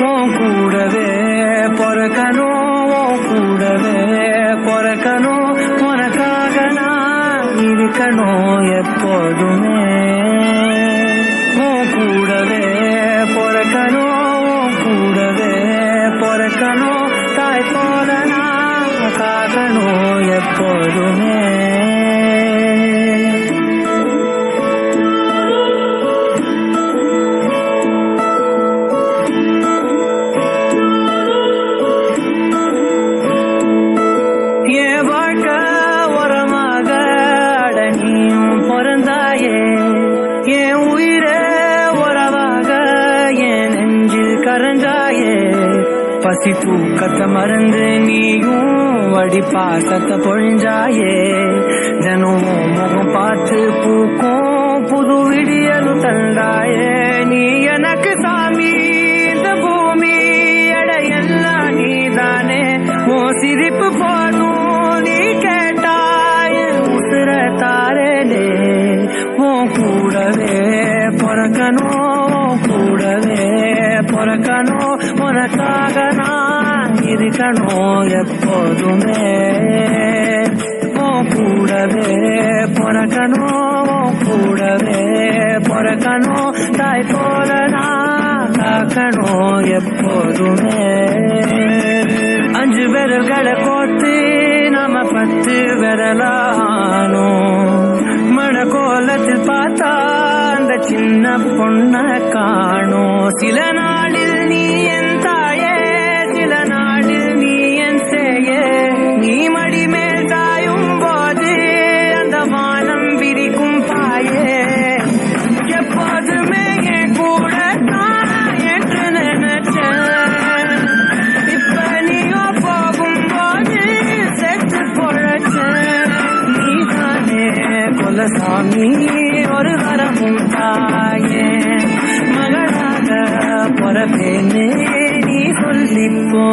உன் கூடவே பொறக்கணும், உன் கூடவே பொறக்கணும், உனக்காக நான் இருக்கணும் எப்போதுமே. உன் கூடவே பொறக்கணும், உன் கூடவே பொறக்கணும், தாய் போல நான் காக்கணும் எப்போதுமே. என் வாழ்க்கை உரமாக அடனியும் பிறந்தாயே, என் உயிரே உறவாக என் நெஞ்சில் கரைஞ்சாயே. பசி தூக்கத்தை மறந்து நீயும் வடி பாசத்தை பொழிஞ்சாயே. தினம் முகம் பார்த்து பூக்கும் புது விடியலும் தந்தாயே. நீ எனக்கு சாமி, இந்த பூமி எடையெல்லாம் நீதானே. உன் சிரிப்பு போதும் நீ கேட்டாய் உசுர தாரேனே. உன் கூடவே பொறக்கணும், கூடவே பொறக்கணும், உனக்காக நான் இருக்கணும் எப்போதுமே. உன் கூடவே பொறக்கணும், கூடவே பொறக்கணும், தாய் போல நான் காக்கணும் எப்போதுமே. 5 விரல்களை கோத்து நாம 10 விரலானோம். மணக்கோலத்தில் பார்த்தா அந்த சின்ன பொண்ண காணோம். சில நாளில் நீ என் தாயே, சில நாளில் நீ என் சேயே. நீ மடி மேல் தாயும் போது அந்த வானம் விரிக்கும் பாயே. எப்போதுமே என் கூட தான் என்று நினைச்சேன். இப்ப நீயோ போகும்போது செத்து பொழைச்சேன். நீதானே குலசாமி, ஒரு வரமும் தாயே. மகளாக பொறப்பேன்னு நீ சொல்லிப்போ.